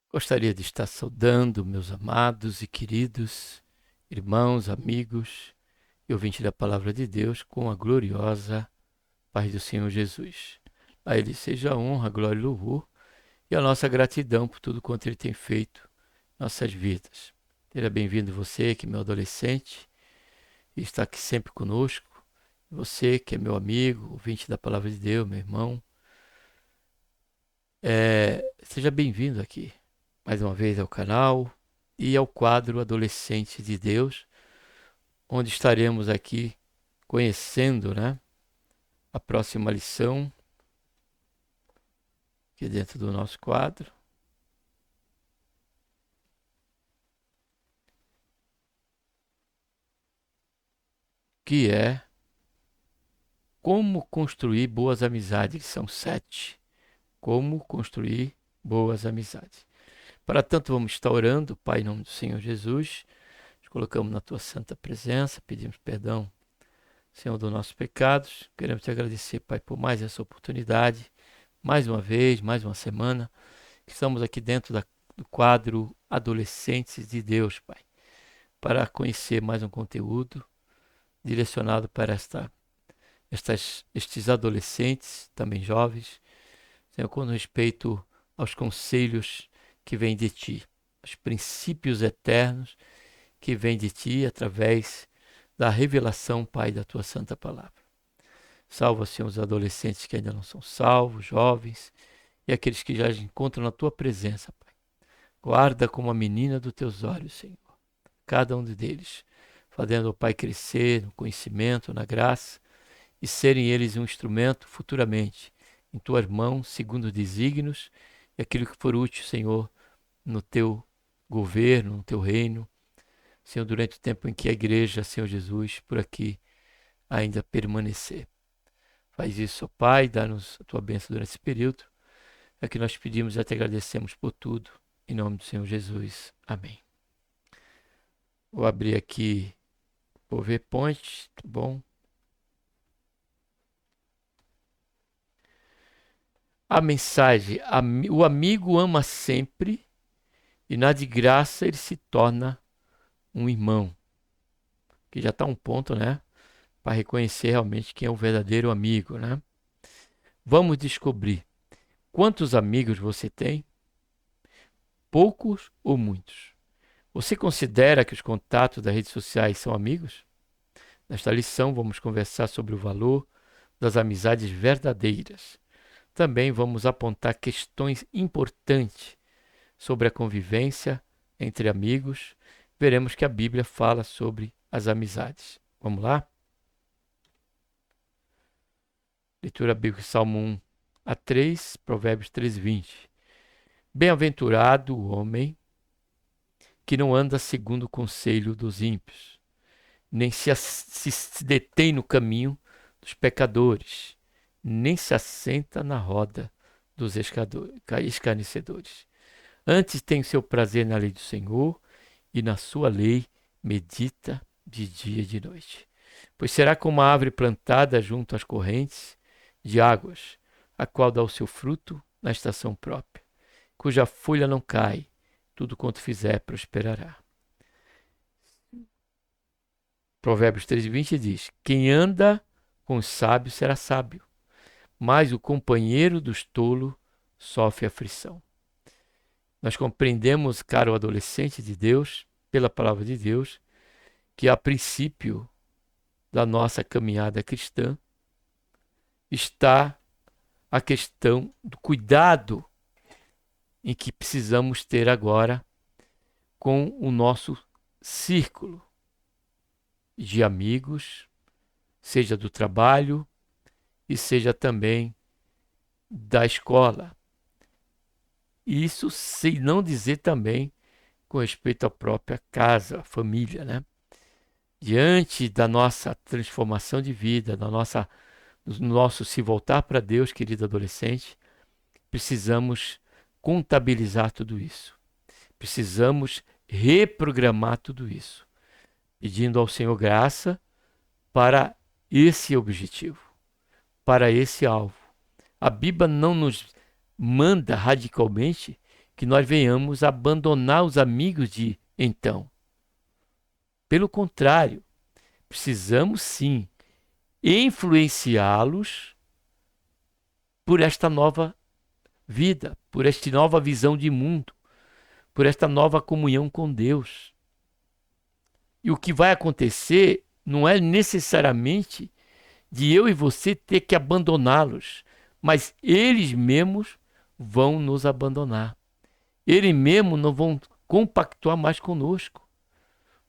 Gostaria de estar saudando meus amados e queridos irmãos, amigos e ouvintes da Palavra de Deus com a gloriosa paz do Senhor Jesus. A Ele seja a honra, a glória e louvor e a nossa gratidão por tudo quanto Ele tem feito em nossas vidas. Seja bem-vindo você que é meu adolescente e está aqui sempre conosco. Você que é meu amigo, ouvinte da Palavra de Deus, meu irmão. Seja bem-vindo aqui mais uma vez ao canal e ao quadro Adolescente de Deus, onde estaremos aqui conhecendo, a próxima lição, aqui dentro do nosso quadro. Que é Como Construir Boas Amizades. São 7. Como construir boas amizades. Para tanto, vamos estar orando, Pai, em nome do Senhor Jesus. Nos colocamos na Tua santa presença, pedimos perdão, Senhor, dos nossos pecados. Queremos te agradecer, Pai, por mais essa oportunidade, mais uma vez, mais uma semana, que estamos aqui dentro do quadro Adolescentes de Deus, Pai, para conhecer mais um conteúdo direcionado para estes adolescentes, também jovens, Senhor, com respeito aos conselhos que vêm de Ti, os princípios eternos que vêm de Ti através da revelação, Pai, da Tua Santa Palavra. Salva, Senhor, os adolescentes que ainda não são salvos, jovens, e aqueles que já encontram na Tua presença, Pai. Guarda como a menina dos Teus olhos, Senhor, cada um deles, fazendo o Pai crescer no conhecimento, na graça, e serem eles um instrumento futuramente em Tuas mãos, segundo os desígnios, e aquilo que for útil, Senhor, no Teu governo, no Teu reino, Senhor, durante o tempo em que a igreja, Senhor Jesus, por aqui ainda permanecer. Faz isso, ó Pai, dá-nos a Tua bênção durante esse período. É que nós pedimos e te agradecemos por tudo. Em nome do Senhor Jesus. Amém. Vou abrir aqui o PowerPoint, tá bom? A mensagem: o amigo ama sempre e na desgraça ele se torna um irmão. Que já está um ponto, para reconhecer realmente quem é o verdadeiro amigo, Vamos descobrir quantos amigos você tem, poucos ou muitos. Você considera que os contatos das redes sociais são amigos? Nesta lição vamos conversar sobre o valor das amizades verdadeiras. Também vamos apontar questões importantes sobre a convivência entre amigos. Veremos que a Bíblia fala sobre as amizades. Vamos lá? Leitura bíblica, Salmo 1 a 3, Provérbios 3, 20. Bem-aventurado o homem que não anda segundo o conselho dos ímpios, nem se detém no caminho dos pecadores, nem se assenta na roda dos escarnecedores. Antes tem seu prazer na lei do Senhor, e na sua lei medita de dia e de noite. Pois será como a árvore plantada junto às correntes de águas, a qual dá o seu fruto na estação própria, cuja folha não cai, tudo quanto fizer prosperará. Provérbios 3:20 diz: quem anda com os sábios será sábio, mas o companheiro dos tolos sofre aflição. Nós compreendemos, caro adolescente de Deus, pela palavra de Deus, que a princípio da nossa caminhada cristã está a questão do cuidado em que precisamos ter agora com o nosso círculo de amigos, seja do trabalho e seja também da escola. Isso sem não dizer também com respeito à própria casa, à família, né? Diante da nossa transformação de vida, do nosso se voltar para Deus, querido adolescente, precisamos contabilizar tudo isso. Precisamos reprogramar tudo isso, pedindo ao Senhor graça para esse objetivo, para esse alvo. A Bíblia não nos manda radicalmente que nós venhamos abandonar os amigos de então. Pelo contrário, precisamos sim influenciá-los por esta nova vida, por esta nova visão de mundo, por esta nova comunhão com Deus. E o que vai acontecer não é necessariamente de eu e você ter que abandoná-los, mas eles mesmos vão nos abandonar. Eles mesmos não vão compactuar mais conosco,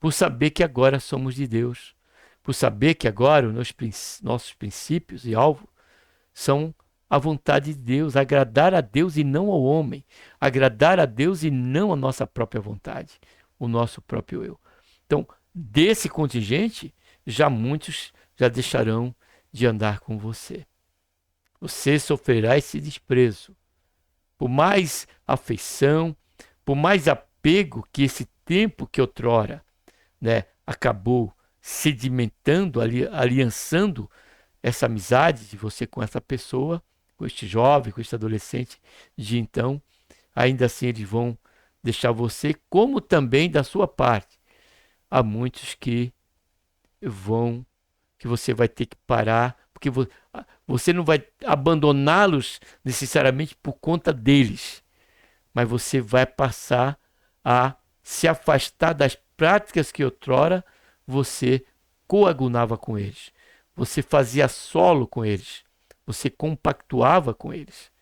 por saber que agora somos de Deus, por saber que agora os nossos princípios e alvos são a vontade de Deus, agradar a Deus e não ao homem, agradar a Deus e não a nossa própria vontade, o nosso próprio eu. Então, desse contingente, já muitos já deixarão de andar com você. Você sofrerá esse desprezo. Por mais afeição, por mais apego que esse tempo que outrora, né, acabou sedimentando, aliançando essa amizade de você com essa pessoa, com este jovem, com este adolescente de então, ainda assim eles vão deixar você, como também da sua parte. Há muitos que você vai ter que parar, porque você não vai abandoná-los necessariamente por conta deles, mas você vai passar a se afastar das práticas que outrora você coadunava com eles, você fazia solo com eles, você compactuava com eles.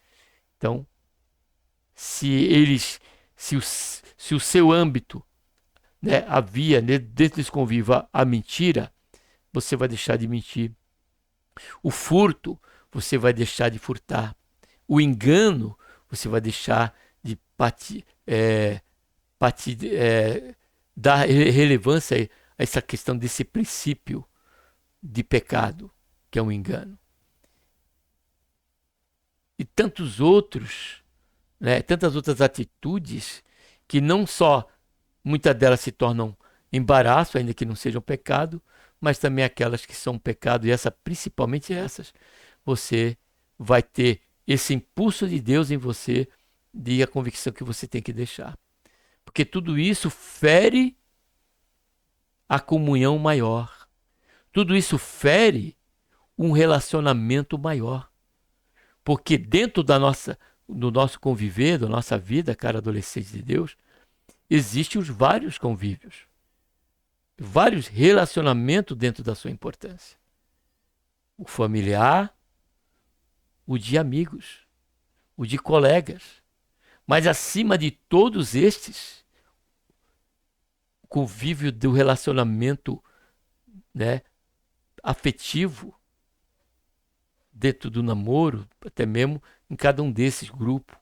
Então, se o seu âmbito, né, havia dentro desse convívio a mentira, você vai deixar de mentir. O furto, você vai deixar de furtar. O engano, você vai deixar de dar relevância a essa questão desse princípio de pecado, que é um engano. E tantos outros, né, tantas outras atitudes que não só muitas delas se tornam embaraço, ainda que não sejam pecado, mas também aquelas que são pecado, e principalmente essas, você vai ter esse impulso de Deus em você, de a convicção que você tem que deixar. Porque tudo isso fere a comunhão maior. Tudo isso fere um relacionamento maior. Porque dentro do nosso conviver, da nossa vida, cara adolescente de Deus, existem os vários convívios. Vários relacionamentos dentro da sua importância. O familiar, o de amigos, o de colegas. Mas acima de todos estes, o convívio do relacionamento, né, afetivo, dentro do namoro, até mesmo em cada um desses grupos.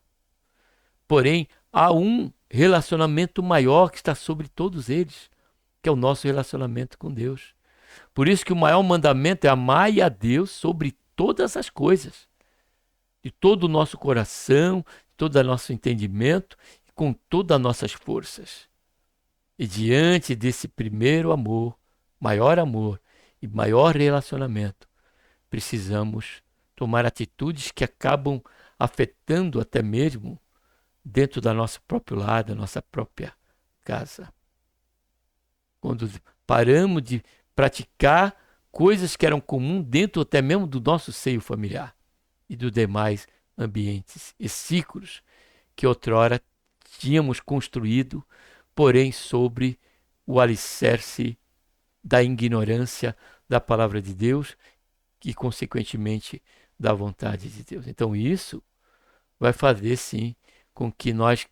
Porém, há um relacionamento maior que está sobre todos eles, que é o nosso relacionamento com Deus. Por isso que o maior mandamento é amar a Deus sobre todas as coisas, de todo o nosso coração, de todo o nosso entendimento, com todas as nossas forças. E diante desse primeiro amor, maior amor e maior relacionamento, precisamos tomar atitudes que acabam afetando até mesmo dentro da nosso próprio lar, da nossa própria casa. Quando paramos de praticar coisas que eram comuns dentro até mesmo do nosso seio familiar e dos demais ambientes e ciclos que outrora tínhamos construído, porém sobre o alicerce da ignorância da palavra de Deus e, consequentemente, da vontade de Deus. Então, isso vai fazer, sim, com que nós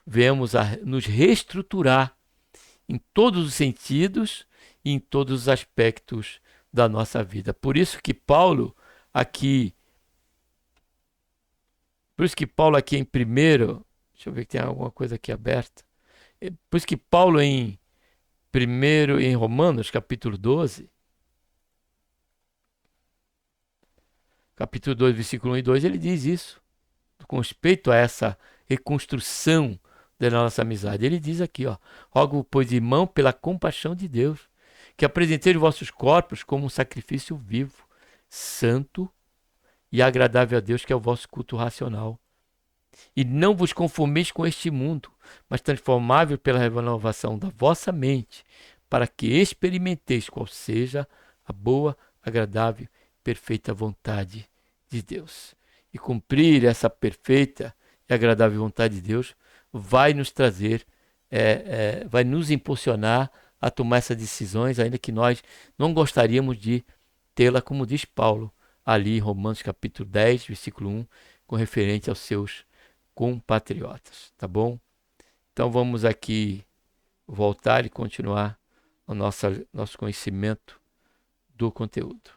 venhamos a nos reestruturar em todos os sentidos e em todos os aspectos da nossa vida. Por isso que Paulo aqui em 1 Deixa eu ver que tem alguma coisa aqui aberta. Por isso que Paulo em Romanos, capítulo 12, capítulo 2, versículo 1 e 2, ele diz isso, com respeito a essa reconstrução da nossa amizade. Ele diz aqui, ó: rogo, pois, irmão, pela compaixão de Deus, que apresenteis os vossos corpos como um sacrifício vivo, santo e agradável a Deus, que é o vosso culto racional. E não vos conformeis com este mundo, mas transformável pela renovação da vossa mente, para que experimenteis qual seja a boa, agradável, perfeita vontade de Deus. E cumprir essa perfeita e agradável vontade de Deus vai nos trazer, vai nos impulsionar a tomar essas decisões, ainda que nós não gostaríamos de tê-la, como diz Paulo ali em Romanos capítulo 10, versículo 1, com referente aos seus compatriotas, tá bom? Então vamos aqui voltar e continuar o nosso conhecimento do conteúdo.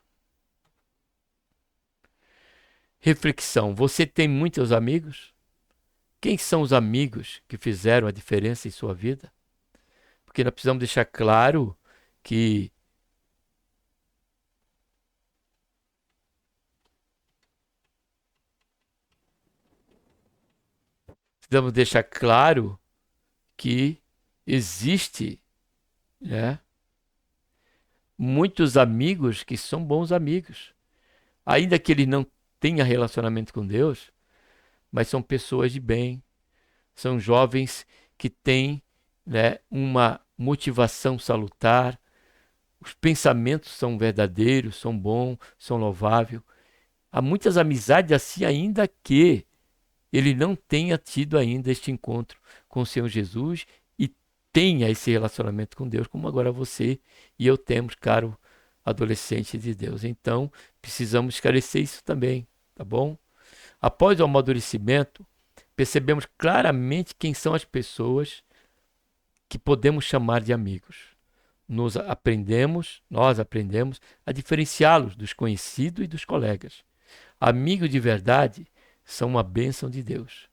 Reflexão: você tem muitos amigos? Quem são os amigos que fizeram a diferença em sua vida? Porque nós precisamos deixar claro que existe, né, muitos amigos que são bons amigos, ainda que eles não tenham relacionamento com Deus, mas são pessoas de bem, são jovens que têm, né, uma motivação salutar, os pensamentos são verdadeiros, são bons, são louváveis. Há muitas amizades assim, ainda que ele não tenha tido ainda este encontro com o Senhor Jesus e tenha esse relacionamento com Deus, como agora você e eu temos, caro adolescente de Deus. Então, precisamos esclarecer isso também, tá bom? Após o amadurecimento, percebemos claramente quem são as pessoas que podemos chamar de amigos. Nós aprendemos a diferenciá-los dos conhecidos e dos colegas. Amigos de verdade são uma bênção de Deus.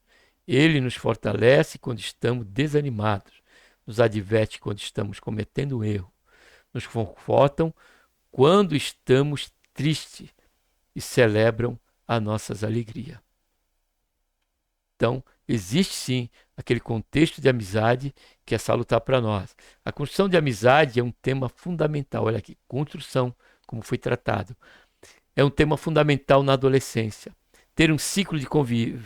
Ele nos fortalece quando estamos desanimados, nos adverte quando estamos cometendo um erro, nos confortam quando estamos tristes e celebram as nossas alegrias. Então, existe sim aquele contexto de amizade que é salutar para nós. A construção de amizade é um tema fundamental. Olha aqui, construção, como foi tratado. É um tema fundamental na adolescência. Ter um ciclo de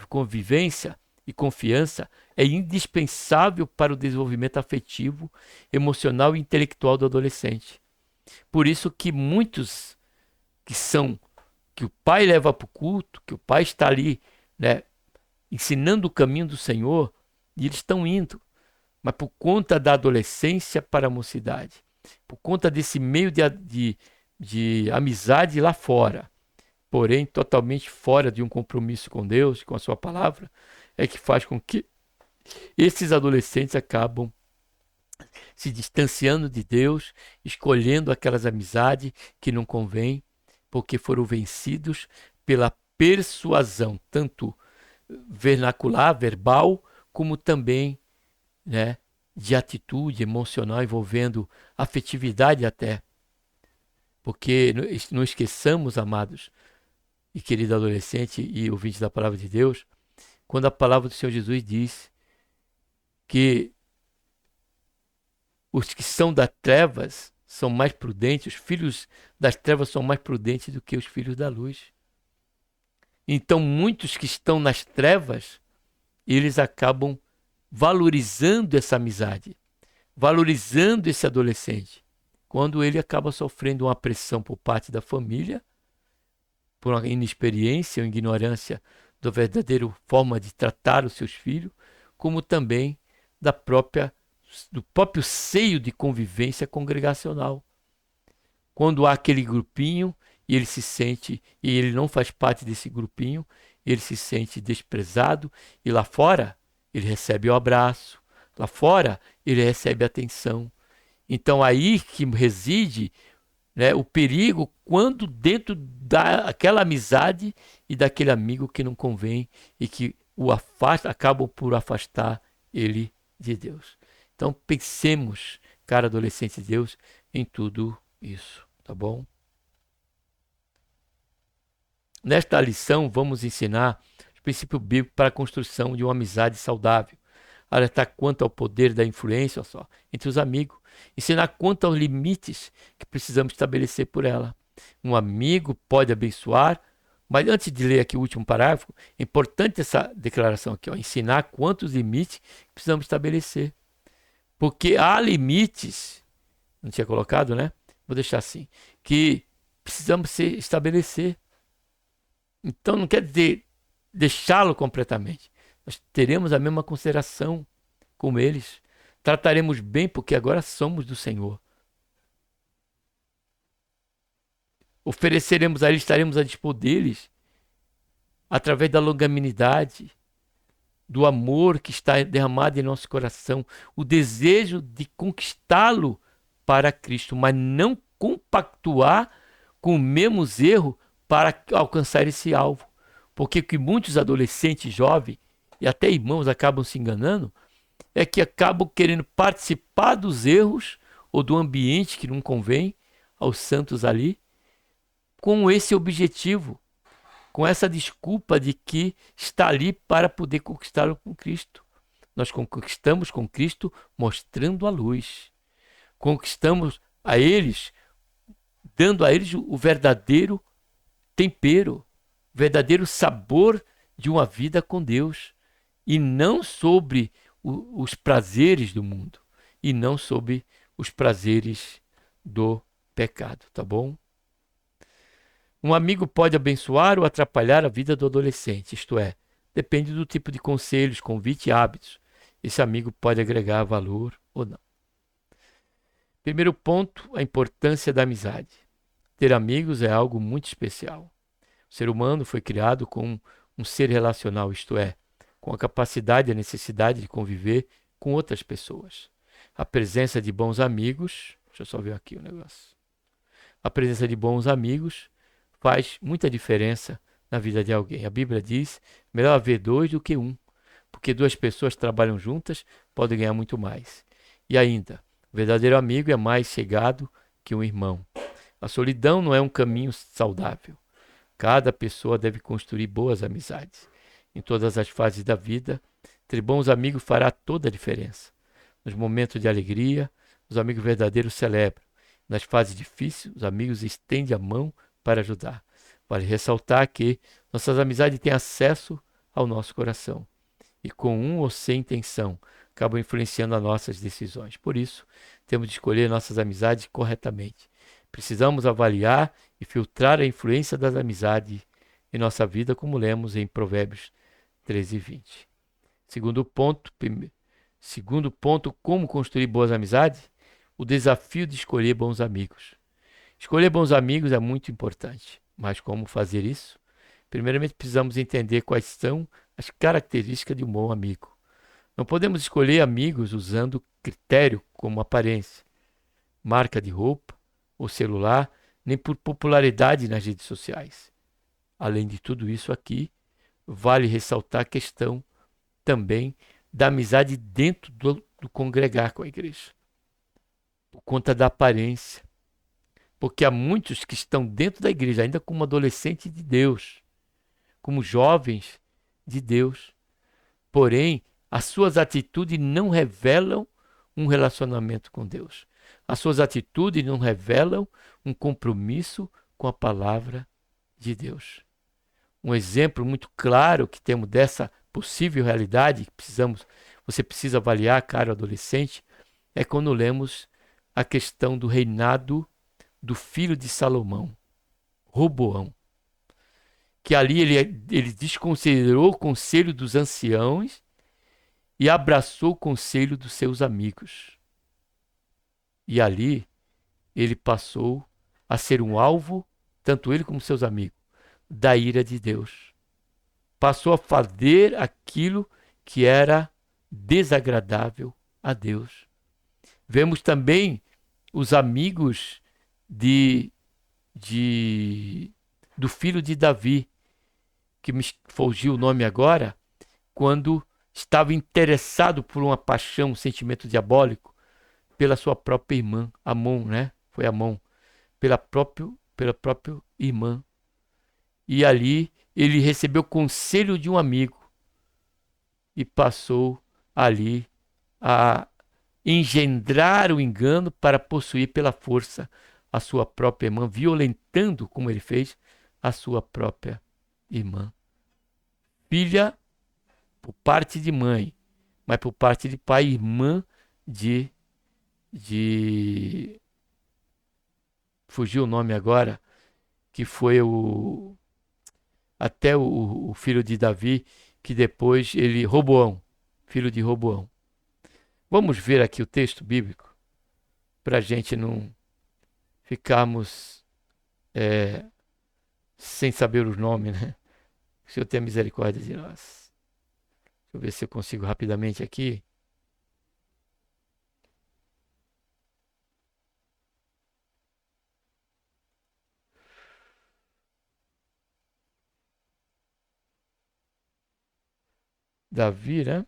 convivência e confiança é indispensável para o desenvolvimento afetivo, emocional e intelectual do adolescente. Por isso que muitos que o pai leva para o culto, que o pai está ali, né, ensinando o caminho do Senhor, e eles estão indo, mas por conta da adolescência para a mocidade, por conta desse meio de amizade lá fora, porém totalmente fora de um compromisso com Deus, com a sua palavra, é que faz com que esses adolescentes acabam se distanciando de Deus, escolhendo aquelas amizades que não convêm, porque foram vencidos pela persuasão, tanto vernacular, verbal, como também, né, de atitude emocional, envolvendo afetividade até. Porque não esqueçamos, amados e querido adolescente e ouvinte da palavra de Deus, quando a palavra do Senhor Jesus diz que os que são das trevas são mais prudentes, os filhos das trevas são mais prudentes do que os filhos da luz. Então, muitos que estão nas trevas, eles acabam valorizando essa amizade, valorizando esse adolescente, quando ele acaba sofrendo uma pressão por parte da família, por uma inexperiência ou ignorância da verdadeira forma de tratar os seus filhos, como também do próprio seio de convivência congregacional. Quando há aquele grupinho e ele se sente, e ele não faz parte desse grupinho, ele se sente desprezado, e lá fora ele recebe o abraço, lá fora ele recebe atenção. Então aí que reside, né, o perigo, quando dentro daquela amizade e daquele amigo que não convém e que acabam por afastar ele de Deus. Então pensemos, cara adolescente de Deus, em tudo isso, tá bom? Nesta lição vamos ensinar os princípios bíblicos para a construção de uma amizade saudável, alertar quanto ao poder da influência, olha só, entre os amigos, ensinar quanto aos limites que precisamos estabelecer por ela. Um amigo pode abençoar, mas antes de ler aqui o último parágrafo, é importante essa declaração aqui, ó, ensinar quantos limites precisamos estabelecer. Porque há limites, não tinha colocado, né? Vou deixar assim, que precisamos se estabelecer. Então não quer dizer deixá-lo completamente. Nós teremos a mesma consideração com eles. Trataremos bem porque agora somos do Senhor. Ofereceremos a eles, estaremos a dispor deles através da longanimidade, do amor que está derramado em nosso coração, o desejo de conquistá-lo para Cristo, mas não compactuar com o mesmo erro para alcançar esse alvo. Porque o que muitos adolescentes, jovens e até irmãos acabam se enganando é que acabam querendo participar dos erros ou do ambiente que não convém aos santos ali, com esse objetivo, com essa desculpa de que está ali para poder conquistá-lo com Cristo. Nós conquistamos com Cristo mostrando a luz. Conquistamos a eles, dando a eles o verdadeiro tempero, o verdadeiro sabor de uma vida com Deus. E não sobre os prazeres do mundo. E não sobre os prazeres do pecado, tá bom? Um amigo pode abençoar ou atrapalhar a vida do adolescente, isto é, depende do tipo de conselhos, convite e hábitos. Esse amigo pode agregar valor ou não. Primeiro ponto, a importância da amizade. Ter amigos é algo muito especial. O ser humano foi criado como um ser relacional, isto é, com a capacidade e a necessidade de conviver com outras pessoas. A presença de bons amigos, deixa eu só ver aqui o negócio. A presença de bons amigos faz muita diferença na vida de alguém. A Bíblia diz, melhor haver dois do que um, porque duas pessoas trabalham juntas, podem ganhar muito mais. E ainda, o verdadeiro amigo é mais chegado que um irmão. A solidão não é um caminho saudável. Cada pessoa deve construir boas amizades. Em todas as fases da vida, ter bons amigos fará toda a diferença. Nos momentos de alegria, os amigos verdadeiros celebram. Nas fases difíceis, os amigos estendem a mão para ajudar. Vale ressaltar que nossas amizades têm acesso ao nosso coração e com ou sem intenção acabam influenciando as nossas decisões. Por isso, temos de escolher nossas amizades corretamente. Precisamos avaliar e filtrar a influência das amizades em nossa vida, como lemos em Provérbios 13:20. Segundo ponto, como construir boas amizades? O desafio de escolher bons amigos. Escolher bons amigos é muito importante, mas como fazer isso? Primeiramente, precisamos entender quais são as características de um bom amigo. Não podemos escolher amigos usando critério como aparência, marca de roupa ou celular, nem por popularidade nas redes sociais. Além de tudo isso aqui, vale ressaltar a questão também da amizade dentro do congregar com a igreja, por conta da aparência. Porque há muitos que estão dentro da igreja, ainda como adolescentes de Deus, como jovens de Deus. Porém, as suas atitudes não revelam um relacionamento com Deus. As suas atitudes não revelam um compromisso com a palavra de Deus. Um exemplo muito claro que temos dessa possível realidade que você precisa avaliar, caro adolescente, é quando lemos a questão do reinado do filho de Salomão, Roboão, que ali ele desconsiderou o conselho dos anciãos e abraçou o conselho dos seus amigos. E ali ele passou a ser um alvo, tanto ele como seus amigos, da ira de Deus. Passou a fazer aquilo que era desagradável a Deus. Vemos também os amigos do filho de Davi, que me fugiu o nome agora, quando estava interessado por uma paixão, um sentimento diabólico, pela sua própria irmã, Amon, né? Foi Amon, pela própria irmã. E ali ele recebeu conselho de um amigo e passou ali a engendrar o engano para possuir pela força a sua própria irmã, violentando, como ele fez, a sua própria irmã. Filha por parte de mãe, mas por parte de pai, irmã de, de... Fugiu o nome agora, que foi até o filho de Davi, que depois ele, Roboão, filho de Roboão. Vamos ver aqui o texto bíblico, para a gente não ficarmos sem saber os nomes, né? Que o Senhor tenha misericórdia de nós. Deixa eu ver se eu consigo rapidamente aqui. Davi, né?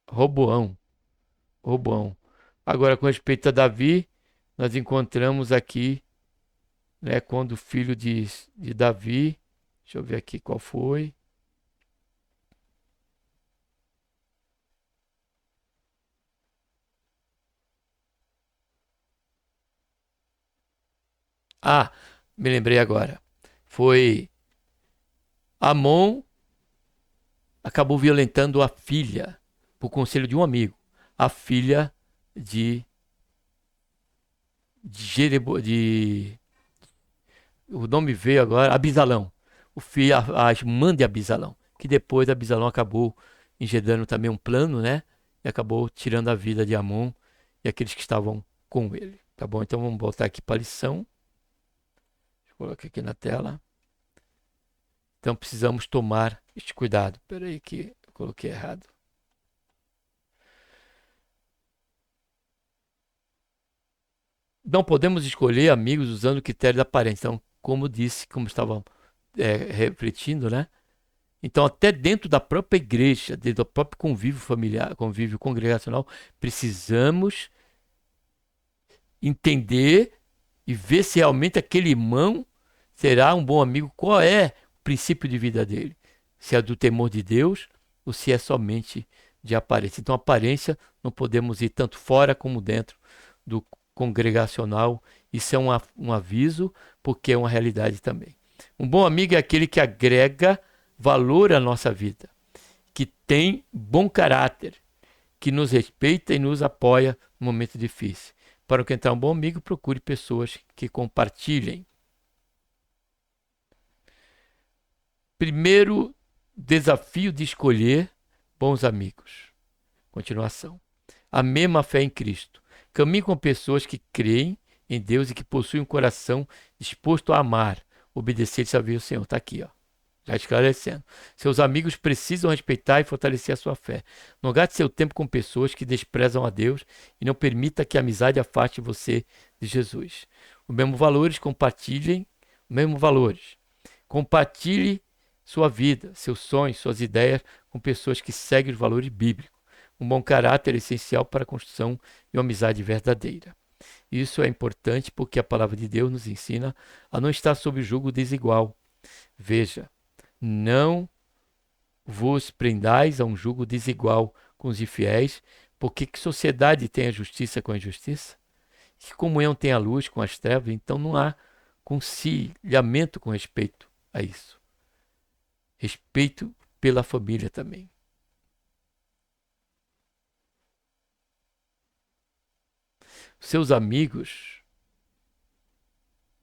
Roboão. Roboão. Agora, com respeito a Davi, nós encontramos aqui, né, quando o filho de Davi, deixa eu ver aqui qual foi. Ah, me lembrei agora. Foi Amon acabou violentando a filha, por conselho de um amigo, a filha de, o nome veio agora, Abisalão, a irmã de Abisalão, que depois Abisalão acabou engendrando também um plano, né? E acabou tirando a vida de Amon e aqueles que estavam com ele. Tá bom? Então vamos voltar aqui para a lição. Deixa eu colocar aqui na tela. Então precisamos tomar este cuidado. Espera aí que eu coloquei errado. Não podemos escolher amigos usando o critério da aparência. Então, como disse, como estava refletindo, né? Então, até dentro da própria igreja, dentro do próprio convívio familiar, convívio congregacional, precisamos entender e ver se realmente aquele irmão será um bom amigo. Qual é o princípio de vida dele? Se é do temor de Deus ou se é somente de aparência. Então, aparência não podemos ir tanto fora como dentro do congregacional. Isso é um aviso, porque é uma realidade também. Um bom amigo é aquele que agrega valor à nossa vida, que tem bom caráter, que nos respeita e nos apoia no momento difícil. Para encontrar um bom amigo, procure pessoas que compartilhem. Primeiro desafio de escolher bons amigos. Continuação. A mesma fé em Cristo. Caminhe com pessoas que creem em Deus e que possuem um coração disposto a amar, obedecer e servir o Senhor. Está aqui, ó. Já esclarecendo. Seus amigos precisam respeitar e fortalecer a sua fé. Não gaste seu tempo com pessoas que desprezam a Deus e não permita que a amizade afaste você de Jesus. Os mesmos valores, compartilhem os mesmos valores. Compartilhe sua vida, seus sonhos, suas ideias com pessoas que seguem os valores bíblicos. Um bom caráter é essencial para a construção de uma amizade verdadeira. Isso é importante porque a palavra de Deus nos ensina a não estar sob julgo desigual. Veja, não vos prendais a um julgo desigual com os infiéis, porque que sociedade tem a justiça com a injustiça? Que comunhão tem a luz com as trevas? Então não há conciliamento com respeito a isso. Respeito pela família também. Seus amigos,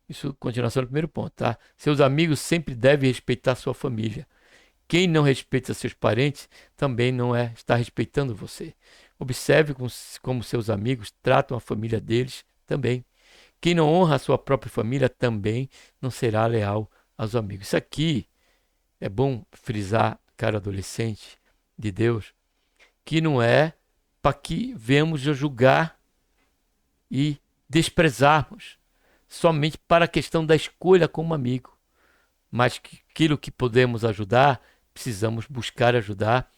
isso continuação do primeiro ponto, tá? Seus amigos sempre devem respeitar sua família. Quem não respeita seus parentes também não está respeitando você. Observe como seus amigos tratam a família deles também. Quem não honra a sua própria família também não será leal aos amigos. Isso aqui é bom frisar, cara adolescente de Deus, que não é para que venhamos a julgar e desprezarmos somente para a questão da escolha como amigo, mas que aquilo que podemos ajudar, precisamos buscar ajudar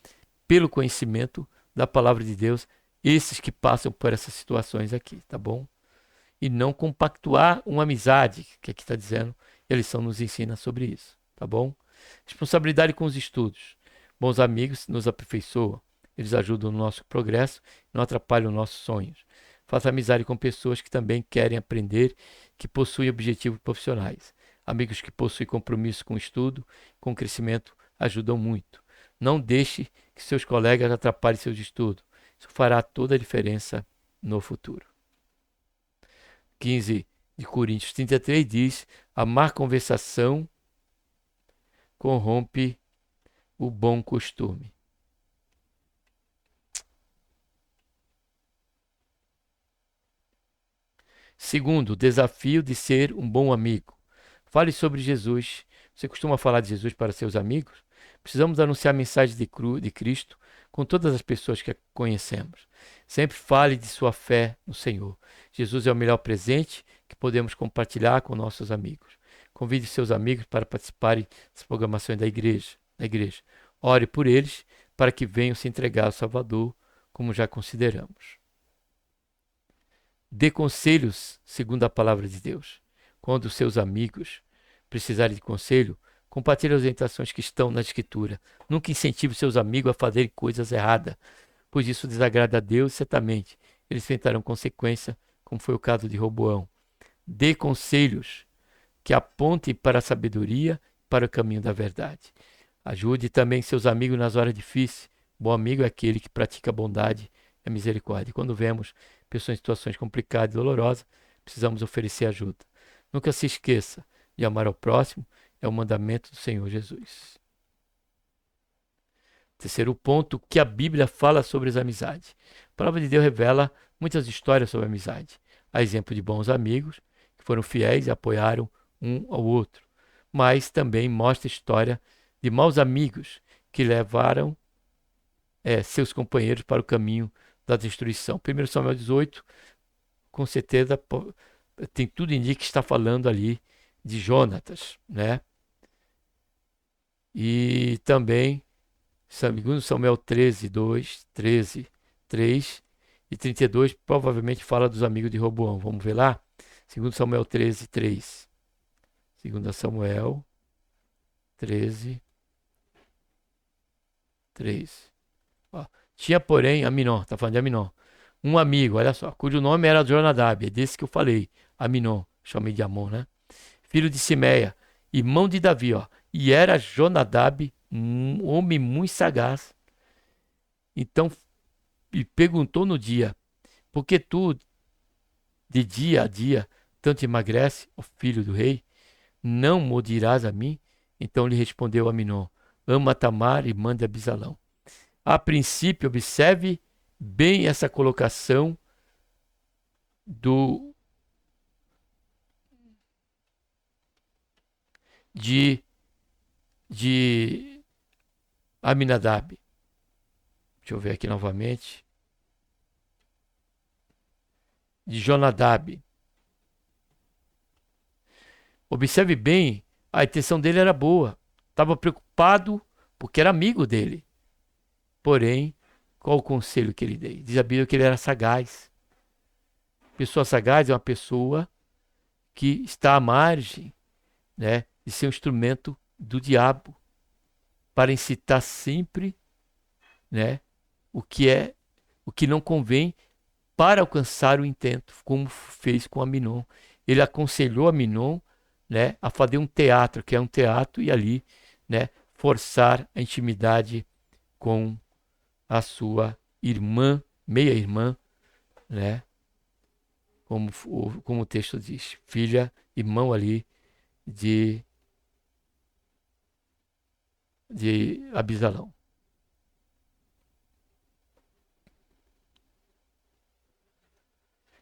pelo conhecimento da palavra de Deus, esses que passam por essas situações aqui, tá bom? E não compactuar uma amizade, que aqui está dizendo, e a lição nos ensina sobre isso, tá bom? Responsabilidade com os estudos. Bons amigos nos aperfeiçoam, eles ajudam no nosso progresso, não atrapalham nossos sonhos. Faça amizade com pessoas que também querem aprender, que possuem objetivos profissionais. Amigos que possuem compromisso com o estudo, com o crescimento, ajudam muito. Não deixe que seus colegas atrapalhem seus estudos. Isso fará toda a diferença no futuro. 15 de Coríntios 33 diz: a má conversação corrompe o bom costume. Segundo, o desafio de ser um bom amigo. Fale sobre Jesus. Você costuma falar de Jesus para seus amigos? Precisamos anunciar a mensagem de Cristo com todas as pessoas que a conhecemos. Sempre fale de sua fé no Senhor. Jesus é o melhor presente que podemos compartilhar com nossos amigos. Convide seus amigos para participarem das programações da igreja. Ore por eles para que venham se entregar ao Salvador, como já consideramos. Dê conselhos segundo a palavra de Deus. Quando seus amigos precisarem de conselho, compartilhe as orientações que estão na Escritura. Nunca incentive seus amigos a fazerem coisas erradas, pois isso desagrada a Deus e certamente eles enfrentarão consequências, como foi o caso de Roboão. Dê conselhos que apontem para a sabedoria e para o caminho da verdade. Ajude também seus amigos nas horas difíceis. Bom amigo é aquele que pratica a bondade e a misericórdia. Quando vemos pessoas em situações complicadas e dolorosas, precisamos oferecer ajuda. Nunca se esqueça de amar ao próximo, é o mandamento do Senhor Jesus. Terceiro ponto, que a Bíblia fala sobre as amizades. A palavra de Deus revela muitas histórias sobre a amizade. Há exemplo de bons amigos que foram fiéis e apoiaram um ao outro. Mas também mostra a história de maus amigos que levaram seus companheiros para o caminho da destruição. 1 Samuel 18, com certeza, tem tudo indica que está falando ali de Jonatas, né? E também, segundo Samuel 13, 2, 13, 3 e 32, provavelmente fala dos amigos de Roboão. Vamos ver lá? Segundo Samuel 13, 3. Segundo Samuel 13, 3. Ó, tinha, porém, Aminon, está falando de Aminon, um amigo, olha só, cujo nome era Jonadab, é desse que eu falei, Aminon, chamei de Amon, né? Filho de Simeia, irmão de Davi, ó, e era Jonadab um homem muito sagaz. Então, e perguntou no dia, por que tu, de dia a dia, tanto emagrece, ó filho do rei? Não me dirás a mim? Então lhe respondeu Aminon, ama Tamar, irmã de Abisalão. A princípio, observe bem essa colocação de Aminadab. Deixa eu ver aqui novamente. De Jonadab. Observe bem, a intenção dele era boa. Estava preocupado porque era amigo dele. Porém, qual o conselho que ele deu? Diz a Bíblia que ele era sagaz. Pessoa sagaz é uma pessoa que está à margem, né, de ser um instrumento do diabo para incitar sempre, né, o que não convém para alcançar o intento, como fez com Aminon. Ele aconselhou Aminon, né, a fazer um teatro, que é um teatro, e ali, né, forçar a intimidade com a sua irmã, meia-irmã, né? Como o texto diz, filha, irmão ali de Abisalão.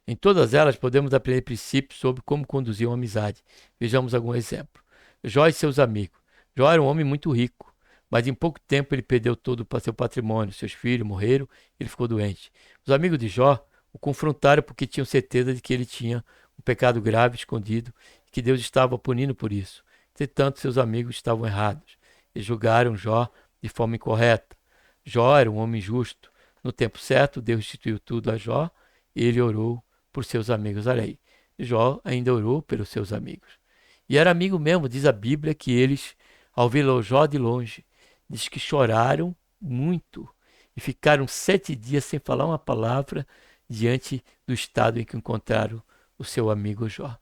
Em todas elas podemos aprender princípios sobre como conduzir uma amizade. Vejamos algum exemplo. Jó e seus amigos. Jó era um homem muito rico, mas em pouco tempo ele perdeu todo o seu patrimônio. Seus filhos morreram, ele ficou doente. Os amigos de Jó o confrontaram porque tinham certeza de que ele tinha um pecado grave escondido e que Deus estava punindo por isso. Entretanto, seus amigos estavam errados. Eles julgaram Jó de forma incorreta. Jó era um homem justo. No tempo certo, Deus restituiu tudo a Jó e ele orou por seus amigos. Olha aí, Jó ainda orou pelos seus amigos. E era amigo mesmo, diz a Bíblia, que eles, ao ver Jó de longe, diz que choraram muito e ficaram 7 dias sem falar uma palavra diante do estado em que encontraram o seu amigo Jó.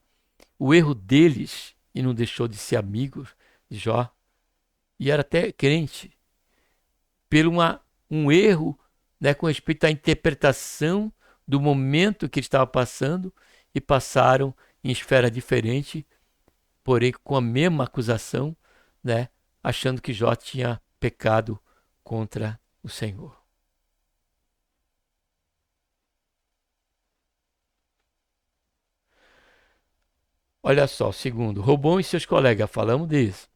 O erro deles, e não deixou de ser amigo de Jó, e era até crente, pelo um erro, né, com respeito à interpretação do momento que ele estava passando, e passaram em esfera diferente, porém com a mesma acusação, né, achando que Jó tinha pecado contra o Senhor. Olha só, segundo, Robão e seus colegas, falamos disso.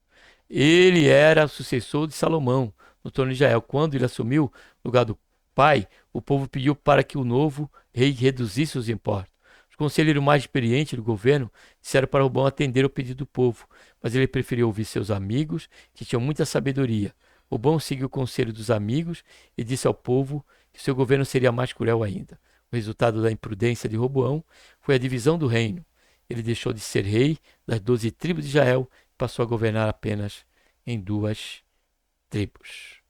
Ele era o sucessor de Salomão no trono de Israel. Quando ele assumiu o lugar do pai, o povo pediu para que o novo rei reduzisse os impostos. Os conselheiros mais experientes do governo disseram para Robão atender ao pedido do povo, mas ele preferiu ouvir seus amigos, que tinham muita sabedoria. Robão seguiu o conselho dos amigos e disse ao povo que seu governo seria mais cruel ainda. O resultado da imprudência de Roboão foi a divisão do reino. Ele deixou de ser rei das 12 tribos de Israel e passou a governar apenas em 2 tribos.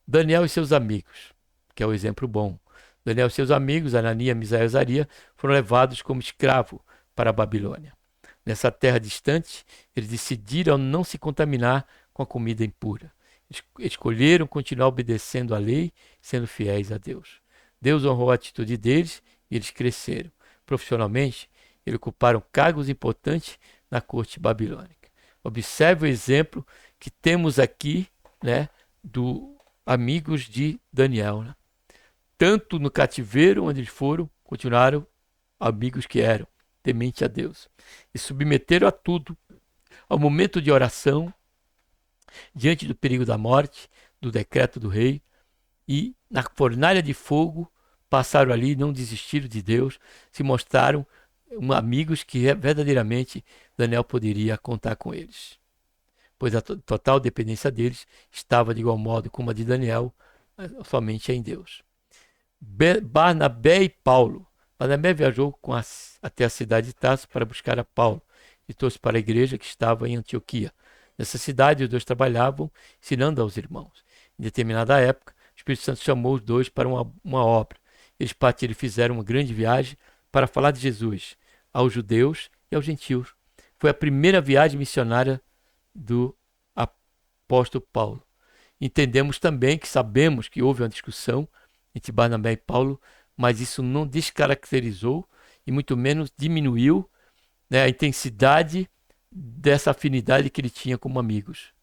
Daniel e seus amigos, que é o exemplo bom. Daniel e seus amigos, Ananias, Misael e Azaria, foram levados como escravo para a Babilônia. Nessa terra distante, eles decidiram não se contaminar com a comida impura. Escolheram continuar obedecendo à lei, sendo fiéis a Deus. Deus honrou a atitude deles e eles cresceram. Profissionalmente, eles ocuparam cargos importantes na corte babilônica. Observe o exemplo que temos aqui, né, do amigos de Daniel. Né? Tanto no cativeiro onde eles foram, continuaram amigos que eram, temente a Deus. E submeteram a tudo, ao momento de oração, diante do perigo da morte, do decreto do rei, e na fornalha de fogo, passaram ali, não desistiram de Deus, se mostraram amigos que verdadeiramente Daniel poderia contar com eles. Pois a total dependência deles estava de igual modo como a de Daniel, somente em Deus. Barnabé e Paulo. Barnabé viajou até a cidade de Tarso para buscar a Paulo e trouxe para a igreja que estava em Antioquia. Nessa cidade, os dois trabalhavam, ensinando aos irmãos. Em determinada época, o Espírito Santo chamou os dois para uma obra. Eles partiram e fizeram uma grande viagem para falar de Jesus aos judeus e aos gentios. Foi a primeira viagem missionária do apóstolo Paulo. Entendemos também que sabemos que houve uma discussão entre Barnabé e Paulo, mas isso não descaracterizou e muito menos diminuiu, né, a intensidade dessa afinidade que ele tinha como amigos.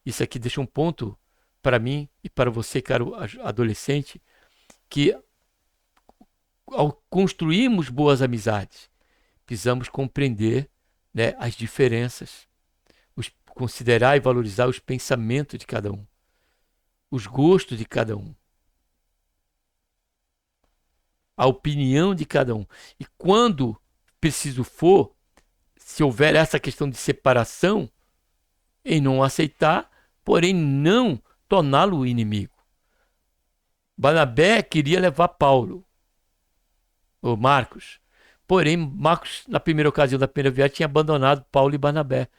Isso aqui deixa um ponto para mim e para você, caro adolescente, que ao construirmos boas amizades, precisamos compreender, né, as diferenças, considerar e valorizar os pensamentos de cada um, os gostos de cada um, a opinião de cada um. E quando preciso for, se houver essa questão de separação, em não aceitar, porém não torná-lo inimigo. Barnabé queria levar Paulo, ou Marcos, porém Marcos, na primeira ocasião da primeira viagem, tinha abandonado Paulo e Barnabé.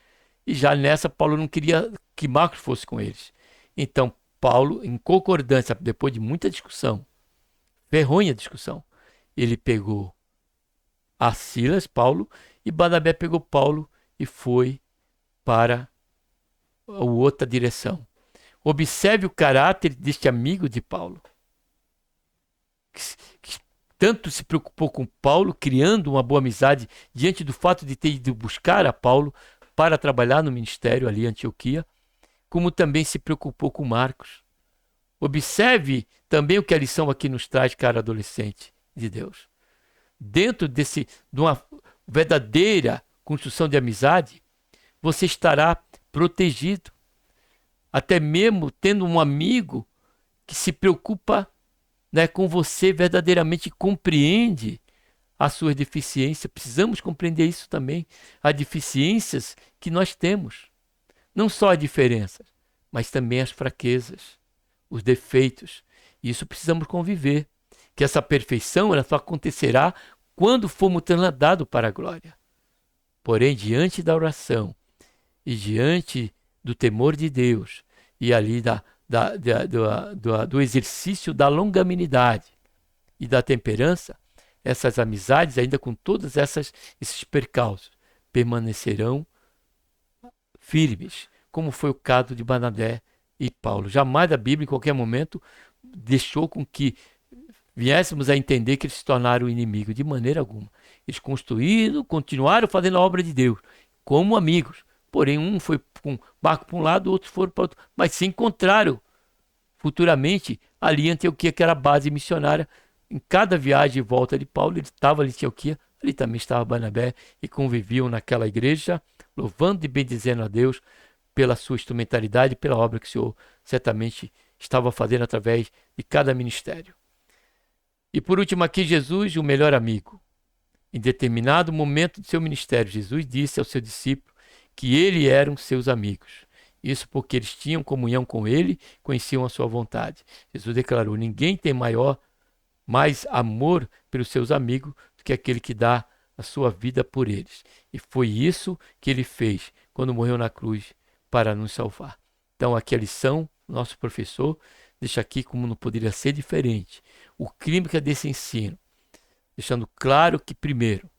E já nessa, Paulo não queria que Marcos fosse com eles. Então, Paulo, em concordância, depois de muita discussão, ferronha discussão, ele pegou a Silas, Paulo, e Barnabé pegou Paulo e foi para a outra direção. Observe o caráter deste amigo de Paulo, que tanto se preocupou com Paulo, criando uma boa amizade diante do fato de ter ido buscar a Paulo para trabalhar no ministério ali em Antioquia, como também se preocupou com Marcos. Observe também o que a lição aqui nos traz, cara adolescente de Deus. Dentro de uma verdadeira construção de amizade, você estará protegido. Até mesmo tendo um amigo que se preocupa, né, com você, verdadeiramente compreende as suas deficiências. Precisamos compreender isso também, as deficiências que nós temos. Não só as diferenças, mas também as fraquezas, os defeitos. Isso precisamos conviver. Que essa perfeição ela só acontecerá quando formos trasladados para a glória. Porém, diante da oração e diante do temor de Deus e ali do exercício da longanimidade e da temperança, essas amizades, ainda com todos esses percalços, permanecerão firmes, como foi o caso de Barnabé e Paulo. Jamais a Bíblia, em qualquer momento, deixou com que viéssemos a entender que eles se tornaram inimigos, de maneira alguma. Eles construíram, continuaram fazendo a obra de Deus, como amigos. Porém, um foi com um barco para um lado, outros foram para outro. Mas se encontraram futuramente ali em Antioquia, que era a base missionária. Em cada viagem e volta de Paulo, ele estava ali em Antioquia, ali também estava Barnabé, e conviviam naquela igreja, louvando e bendizendo a Deus pela sua instrumentalidade, pela obra que o Senhor certamente estava fazendo através de cada ministério. E por último aqui, Jesus, o melhor amigo. Em determinado momento do seu ministério, Jesus disse ao seu discípulo que ele eram seus amigos. Isso porque eles tinham comunhão com ele, conheciam a sua vontade. Jesus declarou: ninguém tem mais amor pelos seus amigos do que aquele que dá a sua vida por eles. E foi isso que ele fez quando morreu na cruz para nos salvar. Então aqui a lição, nosso professor deixa aqui como não poderia ser diferente. O clímax desse ensino, deixando claro que primeiro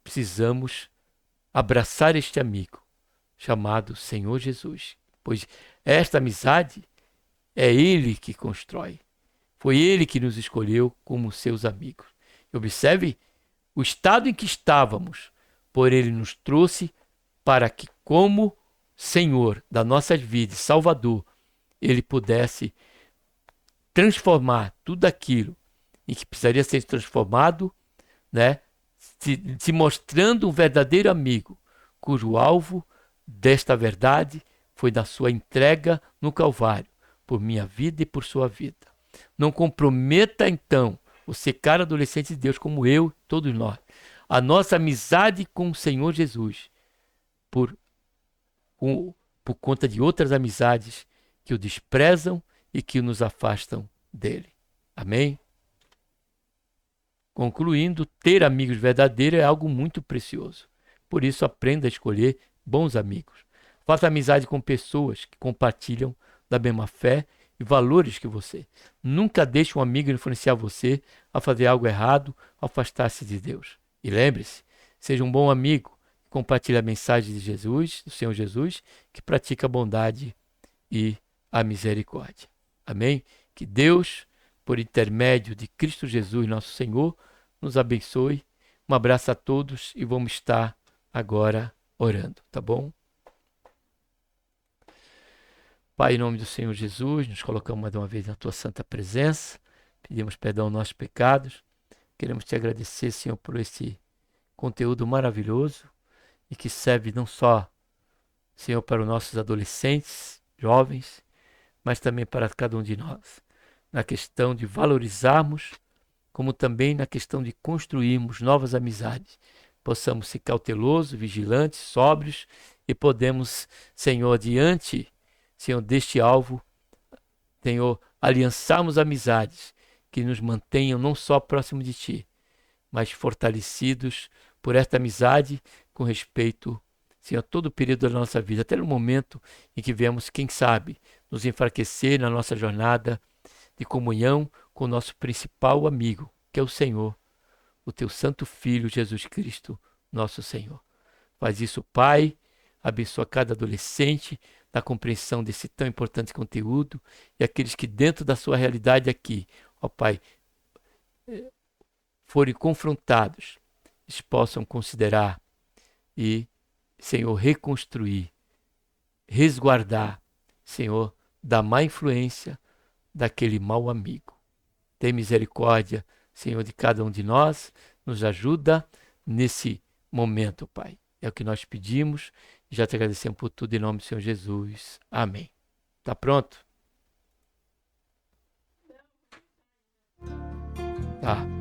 precisamos abraçar este amigo chamado Senhor Jesus, pois esta amizade é Ele que constrói. Foi Ele que nos escolheu como seus amigos. Observe o estado em que estávamos, por Ele nos trouxe para que, como Senhor das nossas vidas, Salvador, Ele pudesse transformar tudo aquilo em que precisaria ser transformado, né? Se mostrando um verdadeiro amigo, cujo alvo desta verdade foi da sua entrega no Calvário, por minha vida e por sua vida. Não comprometa, então, você, cara adolescente de Deus, como eu, todos nós, a nossa amizade com o Senhor Jesus, por conta de outras amizades que o desprezam e que nos afastam dele. Amém? Concluindo, ter amigos verdadeiros é algo muito precioso. Por isso, aprenda a escolher bons amigos. Faça amizade com pessoas que compartilham da mesma fé e valores que você. Nunca deixe um amigo influenciar você a fazer algo errado, a afastar-se de Deus. E lembre-se, seja um bom amigo, compartilhe a mensagem de Jesus, do Senhor Jesus, que pratica a bondade e a misericórdia. Amém? Que Deus, por intermédio de Cristo Jesus, nosso Senhor, nos abençoe. Um abraço a todos e vamos estar agora orando, tá bom? Pai, em nome do Senhor Jesus, nos colocamos mais uma vez na Tua santa presença, pedimos perdão aos nossos pecados, queremos Te agradecer, Senhor, por esse conteúdo maravilhoso e que serve não só, Senhor, para os nossos adolescentes, jovens, mas também para cada um de nós, na questão de valorizarmos, como também na questão de construirmos novas amizades. Possamos ser cautelosos, vigilantes, sóbrios e podemos, Senhor, diante, Senhor, deste alvo, Senhor, aliançarmos amizades que nos mantenham não só próximo de Ti, mas fortalecidos por esta amizade com respeito, Senhor, a todo o período da nossa vida, até no momento em que viemos, quem sabe, nos enfraquecer na nossa jornada de comunhão com o nosso principal amigo, que é o Senhor, o Teu Santo Filho, Jesus Cristo, nosso Senhor. Faz isso, Pai, abençoa cada adolescente na compreensão desse tão importante conteúdo e aqueles que dentro da sua realidade aqui, ó Pai, forem confrontados, eles possam considerar e, Senhor, reconstruir, resguardar, Senhor, da má influência daquele mau amigo. Tem misericórdia, Senhor, de cada um de nós, nos ajuda nesse momento, Pai. É o que nós pedimos Já te agradecemos por tudo em nome do Senhor Jesus. Amém. Tá pronto? Tá.